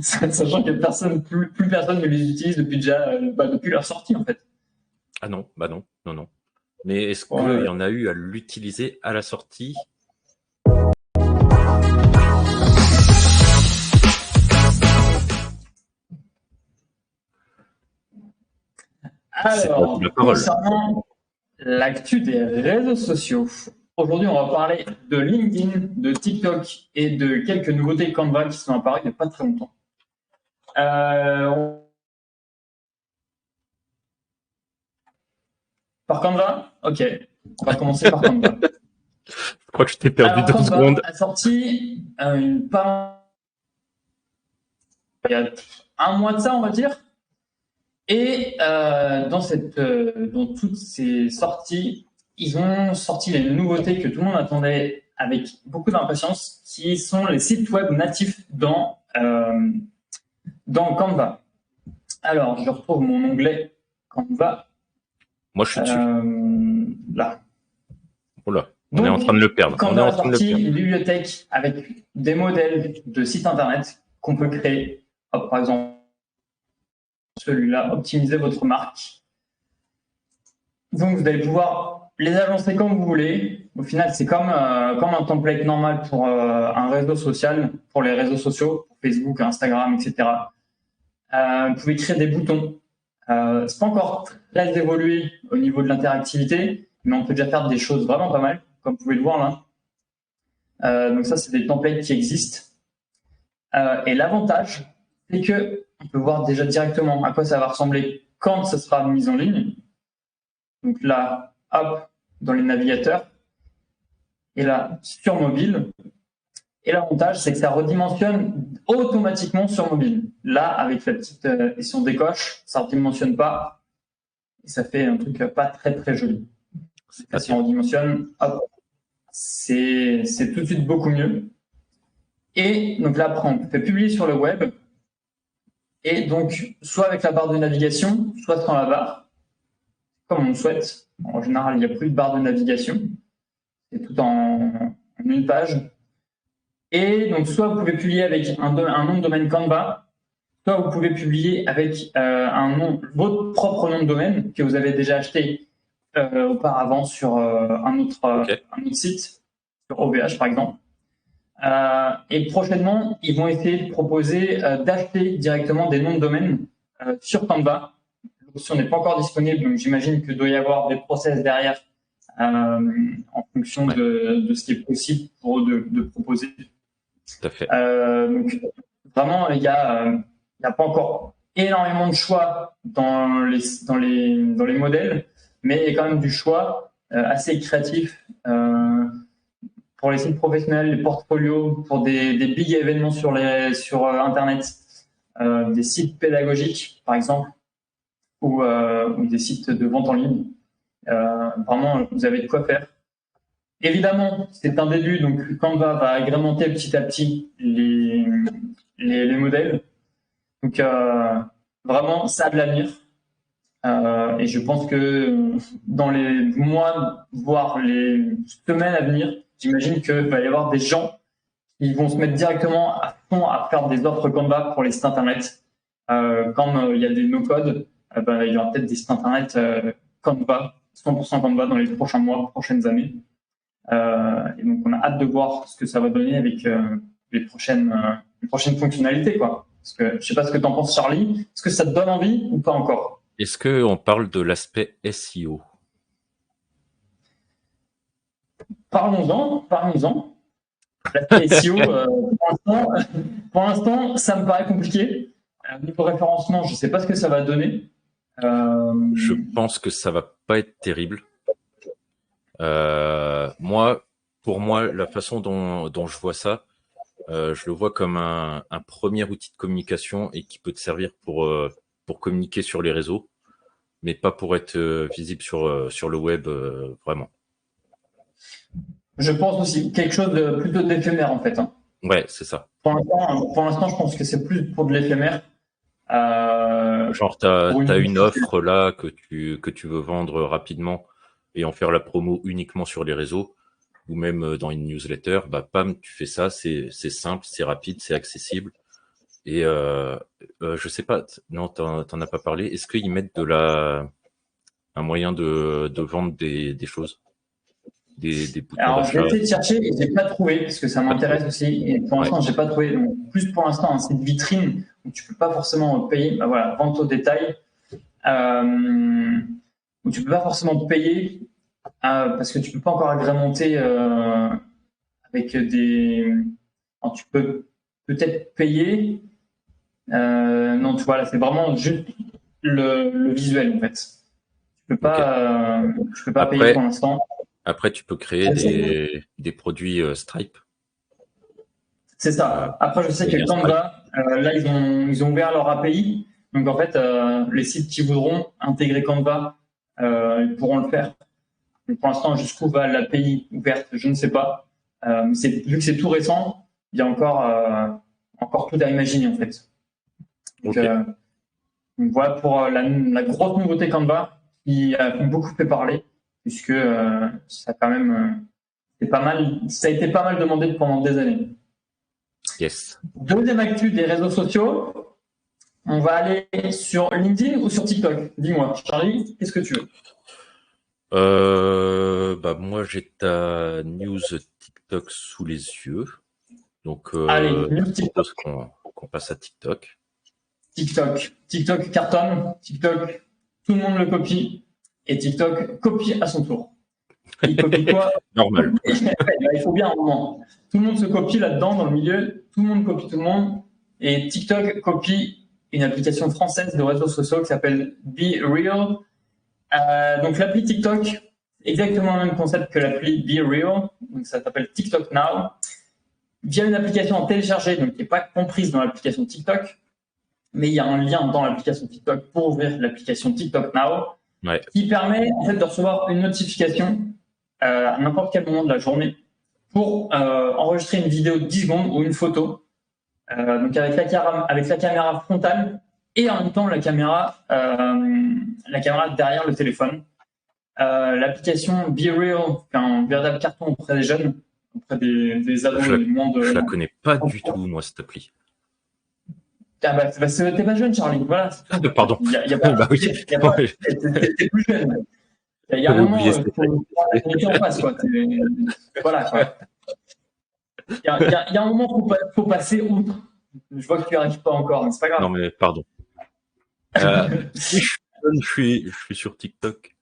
Sachant que plus personne ne les utilise depuis déjà, depuis leur sortie, en fait. Ah non, bah non, non, non. Mais est-ce qu'il Ouais. y en a eu à l'utiliser à la sortie? C'est à vous la Alors, parole. concernant l'actu des réseaux sociaux, aujourd'hui, on va parler de LinkedIn, de TikTok et de quelques nouveautés Canva qui sont apparues il n'y a pas très longtemps. Euh, Par Canva? Ok, on va commencer par Canva. Je crois que je t'ai perdu Alors, 2 secondes. Canva a sorti il y a un mois de ça, on va dire. Et dans toutes ces sorties, ils ont sorti les nouveautés que tout le monde attendait avec beaucoup d'impatience, qui sont les sites web natifs dans Canva. Alors, je retrouve mon onglet Canva. Moi, je suis dessus. Là. Oh là, on est en Donc, train de le perdre. On est Canva en a train de le sorti perdre. une bibliothèque avec des modèles de sites internet qu'on peut créer. Hop, par exemple, celui-là, optimiser votre marque. Donc, vous allez pouvoir les agencer comme vous voulez. Au final, c'est comme un template normal pour un réseau social, pour les réseaux sociaux, Facebook, Instagram, etc. Vous pouvez créer des boutons. C'est pas encore très évolué au niveau de l'interactivité, mais on peut déjà faire des choses vraiment pas mal, comme vous pouvez le voir là. Donc ça, c'est des templates qui existent. Et l'avantage, c'est que on peut voir déjà directement à quoi ça va ressembler quand ça sera mis en ligne. Donc là, hop, dans les navigateurs. Et là, sur mobile. Et l'avantage, c'est que ça redimensionne automatiquement sur mobile. Là, avec la petite, et si on décoche, ça ne redimensionne pas. Et ça fait un truc pas très très joli. C'est Là, pas si on terrible. redimensionne, hop, c'est tout de suite beaucoup mieux. Et donc là, après, on peut publier sur le web. Et donc, soit avec la barre de navigation, soit sans la barre, comme on le souhaite. En général, il n'y a plus de barre de navigation. C'est tout en une page. Et donc, soit vous pouvez publier avec un nom de domaine Canva, soit vous pouvez publier avec votre propre nom de domaine que vous avez déjà acheté auparavant sur Ok. un autre site, sur OVH par exemple. Et prochainement, ils vont essayer de proposer d'acheter directement des noms de domaine sur Canva. L'option n'est pas encore disponible, donc j'imagine que doit y avoir des process derrière en fonction Ouais, de ce qui est possible pour eux de proposer. tout à fait. Donc vraiment, il y a pas encore énormément de choix dans les modèles, mais il y a quand même du choix assez créatif pour les sites professionnels, les portfolios, pour des big événements sur Internet, des sites pédagogiques, par exemple, ou des sites de vente en ligne. Vraiment, vous avez de quoi faire. Évidemment, c'est un début, donc Canva va agrémenter petit à petit les modèles. Donc, vraiment, ça a de l'avenir. Et je pense que dans les mois, voire les semaines à venir, j'imagine qu'il va y avoir des gens qui vont se mettre directement à fond à faire des offres Canva pour les sites internet. Comme il y a des no-code, il y aura peut-être des sites internet Canva, 100% Canva dans les prochains mois, prochaines années. Et donc, on a hâte de voir ce que ça va donner avec les prochaines fonctionnalités, quoi. Parce que je sais pas ce que tu en penses, Charlie. Est-ce que ça te donne envie ou pas encore? Est-ce qu'on parle de l'aspect SEO? Parlons-en, parlons-en. L'aspect SEO, pour l'instant, ça me paraît compliqué. Niveau référencement, je sais pas ce que ça va donner. Je pense que ça va pas être terrible. Pour moi, la façon dont je vois ça, je le vois comme un premier outil de communication et qui peut te servir pour communiquer sur les réseaux, mais pas pour être visible sur le web, vraiment. Je pense aussi quelque chose de plutôt d'éphémère en fait, hein. Ouais, c'est ça. Pour l'instant, je pense que c'est plus pour de l'éphémère. Genre, Pour t'as une une offre là que tu veux vendre rapidement et en faire la promo uniquement sur les réseaux ou même dans une newsletter, bah pam, tu fais ça, c'est simple, c'est rapide, c'est accessible. Et je sais pas, non, t'en as pas parlé. Est-ce qu'ils mettent un moyen de vendre des choses, des boutons Alors, j'ai d'achat? essayé de chercher et j'ai pas trouvé, parce que ça Pas trouvé. m'intéresse aussi. Et pour Ouais, l'instant, j'ai pas trouvé. Donc, plus pour l'instant, c'est une vitrine où tu peux pas forcément payer. Bah, voilà, vente au détail, où tu peux pas forcément payer parce que tu peux pas encore agrémenter avec des. Alors, tu peux peut-être payer. Non, tu vois, là, c'est vraiment juste le visuel en fait. ok. Tu peux pas payer pour Après, l'instant. après, tu peux créer Je sais des produits Stripe. C'est Euh, ça. Après, je sais des que liens Stripe. Canva, là, ils ont ouvert leur API. Donc, en fait, les sites qui voudront intégrer Canva, ils pourront le faire. Mais pour l'instant, jusqu'où va l'API ouverte, je ne sais pas. Mais vu que c'est tout récent, il y a encore tout à imaginer, en fait. Donc, Ok. donc voilà pour la grosse nouveauté Canva qui a beaucoup fait parler, puisque ça a quand même, c'est pas mal, ça a été pas mal demandé pendant des années. Yes. Deuxième actu des réseaux sociaux, on va aller sur LinkedIn ou sur TikTok. Dis-moi, Charlie, qu'est-ce que tu veux? Bah moi j'ai ta news TikTok sous les yeux, donc Allez, je news TikTok. propose qu'on passe à TikTok. TikTok cartonne. TikTok, tout le monde le copie. Et TikTok copie à son tour. Il copie quoi? Normal. Il faut bien un moment. Tout le monde se copie là-dedans, dans le milieu. Tout le monde copie tout le monde. Et TikTok copie une application française de réseaux sociaux qui s'appelle Be Real. Donc l'appli TikTok, exactement le même concept que l'appli Be Real. Donc ça s'appelle TikTok Now. Via une application téléchargée, donc qui n'est pas comprise dans l'application TikTok, mais il y a un lien dans l'application TikTok pour ouvrir l'application TikTok Now, Ouais. qui permet en fait de recevoir une notification à n'importe quel moment de la journée pour enregistrer une vidéo de 10 secondes ou une photo, donc avec la caméra frontale et en même temps la caméra derrière le téléphone. L'application Be Real fait un véritable carton auprès des jeunes, auprès des ados et du monde. Je la connais pas du tout, moi, cette appli. Ah bah, t'es pas jeune, Charlie. Voilà, c'est tout. Pardon. Y a pas, Bah oui. y a pas, t'es plus jeune. Il y a un J'avais moment, oublié cette faut prendre la vérité en face, quoi. Voilà, quoi. Il y a un moment, faut passer outre. Je vois que tu n'y arrives pas encore, mais c'est pas Non, grave. mais pardon. Oui, je suis sur TikTok.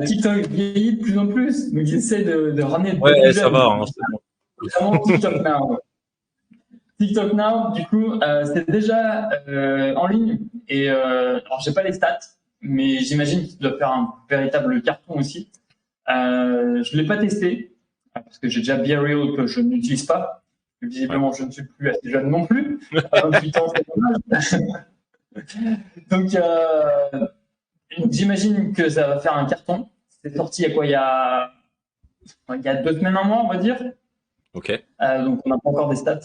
TikTok vieillit de plus en plus, donc ils essaient de ramener de plus Ouais, ça va, jeunes. hein, c'est bon. Notamment TikTok Now. TikTok Now, du coup, c'est déjà en ligne. Et alors, j'ai pas les stats, mais j'imagine qu'il doit faire un véritable carton aussi. Je l'ai pas testé parce que j'ai déjà Be Real que je n'utilise pas. Visiblement, je ne suis plus assez jeune non plus. À 28 ans, c'est dommage. Donc, j'imagine que ça va faire un carton. C'est sorti il y a quoi? Il y a 2 semaines, un mois, on va dire. Ok. Donc, on n'a pas encore des stats.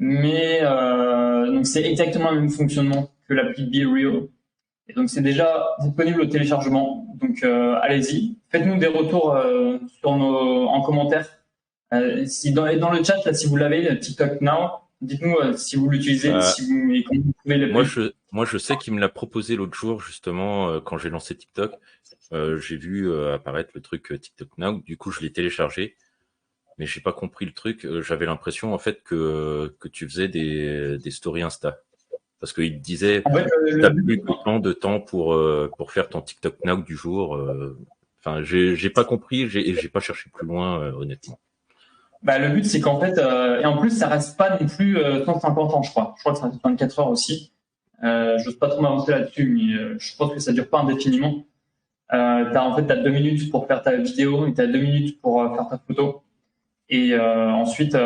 Mais donc c'est exactement le même fonctionnement que l'appli Be Real. Et donc c'est déjà disponible au téléchargement. Donc allez-y, faites-nous des retours en commentaire. Si dans le chat là, si vous l'avez, TikTok Now, dites-nous si vous l'utilisez, Bah, et comment vous trouvez l'appli. moi, je sais qu'il me l'a proposé l'autre jour, justement, quand j'ai lancé TikTok. J'ai vu apparaître le truc TikTok Now. Du coup, je l'ai téléchargé, mais j'ai pas compris le truc. J'avais l'impression, en fait, que tu faisais des stories Insta. Parce qu'il te disait, En fait, t'as plus que tant de temps pour faire ton TikTok Now du jour. Enfin, j'ai pas compris et j'ai pas cherché plus loin, honnêtement. le but c'est qu'en fait, et en plus ça reste pas non plus 150 ans, je crois. Je crois que ça reste 24 heures aussi. J'ose pas trop m'avancer là-dessus, mais je pense que ça dure pas indéfiniment. T'as 2 minutes pour faire ta vidéo et t'as 2 minutes pour faire ta photo. Et ensuite,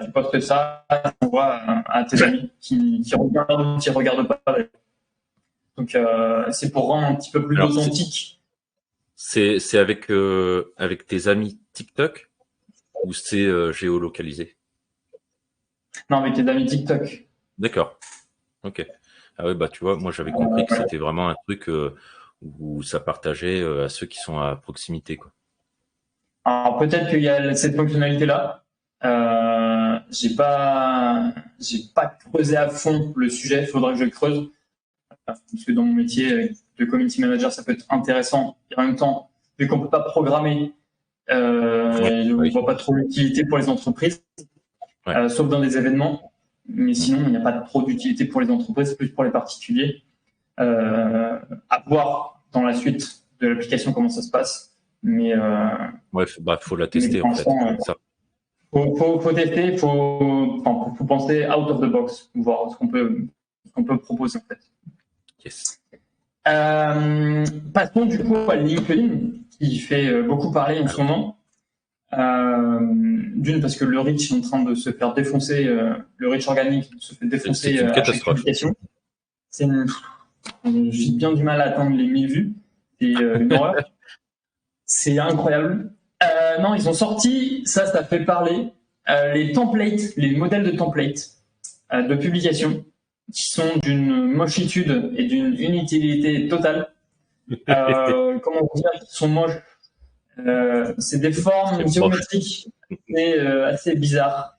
tu postes ça, tu envoies à tes amis qui regardent ou qui regardent pas. Donc, c'est pour rendre un petit peu plus Alors, authentique. c'est avec tes amis TikTok ou c'est géolocalisé? Non, avec tes amis TikTok. D'accord. Ok. Ah ouais, bah tu vois, moi j'avais compris que c'était vraiment un truc où ça partageait à ceux qui sont à proximité, quoi. Alors, peut-être qu'il y a cette fonctionnalité-là. j'ai pas creusé à fond le sujet. Il faudrait que je le creuse parce que dans mon métier de community manager, ça peut être intéressant. Et en même temps, vu qu'on peut pas programmer, on voit pas trop l'utilité pour les entreprises, sauf dans des événements. Mais sinon, il n'y a pas trop d'utilité pour les entreprises, plus pour les particuliers. À voir dans la suite de l'application comment ça se passe. Mais faut la tester en fait. Ça. Faut tester, faut penser out of the box, voir ce qu'on peut proposer en fait. Yes. Passons du coup à LinkedIn qui fait beaucoup parler en ce moment. D'une parce que le reach est en train de se faire défoncer, le reach organique se fait défoncer. C'est une catastrophe. J'ai bien du mal à atteindre les 1000 vues. C'est une horreur. C'est incroyable. Non, ils ont sorti, ça fait parler, les templates, les modèles de templates de publication qui sont d'une mochitude et d'une inutilité totale. Comment vous dire, ils sont moches. C'est des formes géométriques assez bizarres.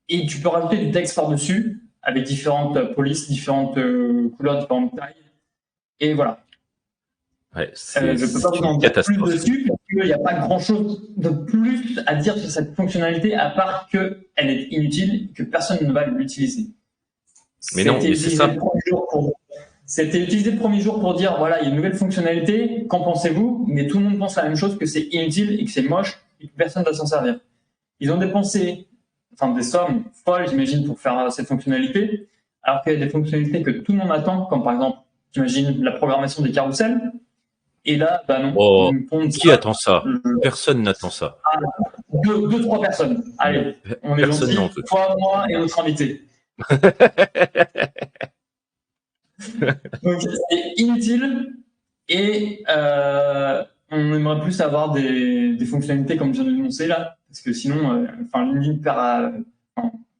Et tu peux rajouter du texte par-dessus avec différentes polices, différentes couleurs, différentes tailles. Et voilà. Ouais, je ne peux pas vous en dire plus dessus parce qu'il n'y a pas grand-chose de plus à dire sur cette fonctionnalité à part qu'elle est inutile et que personne ne va l'utiliser. Mais non, mais c'est ça. C'était utilisé le premier jour pour dire voilà, il y a une nouvelle fonctionnalité, qu'en pensez-vous? Mais tout le monde pense la même chose, que c'est inutile et que c'est moche et que personne ne va s'en servir. Ils ont dépensé des sommes folles, j'imagine, pour faire cette fonctionnalité, alors qu'il y a des fonctionnalités que tout le monde attend, comme par exemple, j'imagine, la programmation des carousels. Et là, non. Oh, qui attend ça? Personne n'attend ça. Deux, trois personnes. Allez, on est gentil. Toi, moi et notre invité. Donc, c'est inutile et on aimerait plus avoir des fonctionnalités comme je viens de l'énoncer là, parce que sinon, LinkedIn perd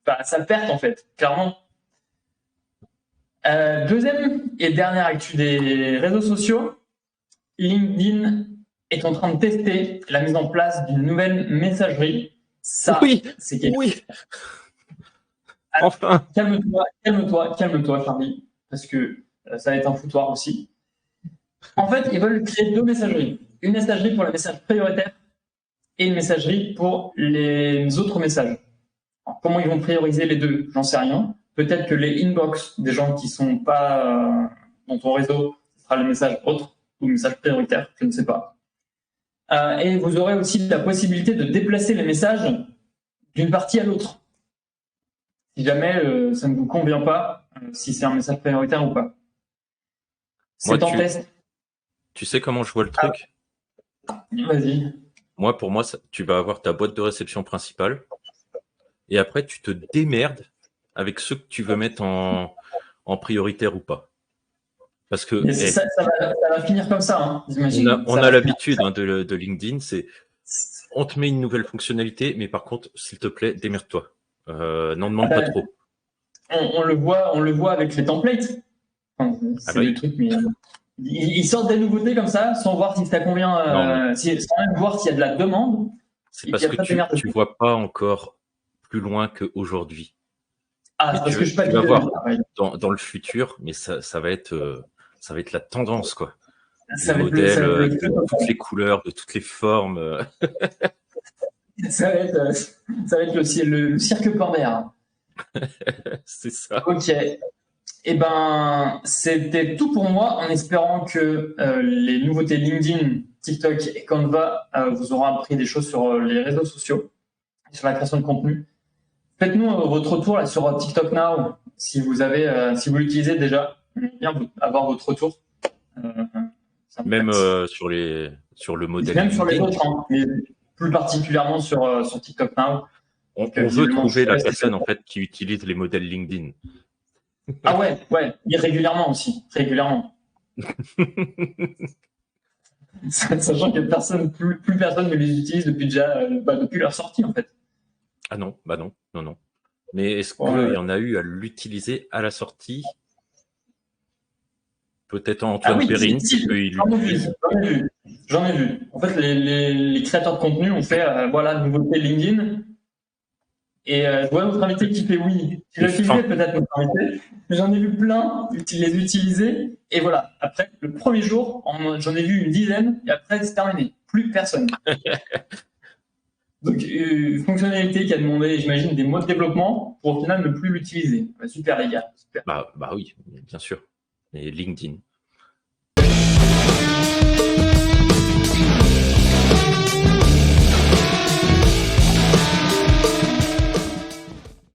à sa perte en fait, clairement. Deuxième et dernière actu des réseaux sociaux, LinkedIn est en train de tester la mise en place d'une nouvelle messagerie. Ça, oui, c'est quelque chose. Oui. Alors, enfin. Calme-toi, Charlie, parce que ça va être un foutoir aussi. En fait, ils veulent créer deux messageries. Une messagerie pour les messages prioritaires et une messagerie pour les autres messages. Alors, comment ils vont prioriser les deux? J'en sais rien. Peut-être que les inbox des gens qui ne sont pas dans ton réseau, ce sera les messages autres ou les messages prioritaires, je ne sais pas. Et vous aurez aussi la possibilité de déplacer les messages d'une partie à l'autre. Si jamais ça ne vous convient pas, si c'est un message prioritaire ou pas. C'est en test. Tu sais comment je vois le truc? Vas-y. Moi, pour moi, tu vas avoir ta boîte de réception principale et après, tu te démerdes avec ceux que tu veux mettre en prioritaire ou pas. Parce que ça va finir comme ça, hein, j'imagine. On a l'habitude de LinkedIn, on te met une nouvelle fonctionnalité, mais par contre, s'il te plaît, démerde-toi. N'en demande pas trop. On le voit avec les templates. C'est des trucs, mais ils sortent des nouveautés comme ça, sans voir si ça convient, sans même voir s'il y a de la demande. C'est parce que tu vois pas encore plus loin qu'aujourd'hui. Ah, c'est parce que je tu vas voir dans le futur, mais ça va être la tendance, quoi. Les modèles de toutes les couleurs, de toutes les formes. Ça va être le cirque Pandore. C'est ça. Ok. Eh ben, c'était tout pour moi, en espérant que les nouveautés LinkedIn, TikTok et Canva vous auront appris des choses sur les réseaux sociaux, sur la création de contenu. Faites-nous votre retour là, sur TikTok Now, si vous l'utilisez déjà. Bien avoir votre retour. Même sur le modèle. Même sur les autres, hein, mais plus particulièrement sur TikTok Now. On veut trouver la personne en fait qui utilise les modèles LinkedIn. Ah ouais, et régulièrement aussi, régulièrement. Sachant que plus personne ne les utilise depuis leur sortie en fait. Ah non, non. Mais est-ce qu'il y en a eu à l'utiliser à la sortie? Peut-être Antoine Perrine, parce qu'il j'en ai vu. En fait, les créateurs de contenu ont fait, voilà, nouveauté LinkedIn. Et je vois notre invité qui fait oui. Tu l'as utilisé peut-être, notre invité. J'en ai vu plein les utiliser. Et voilà, après, le premier jour, j'en ai vu une dizaine. Et après, c'est terminé. Plus personne. Donc, fonctionnalité qui a demandé, j'imagine, des mots de développement pour au final ne plus l'utiliser. Super, les gars. Super. Bah oui, bien sûr. Et LinkedIn.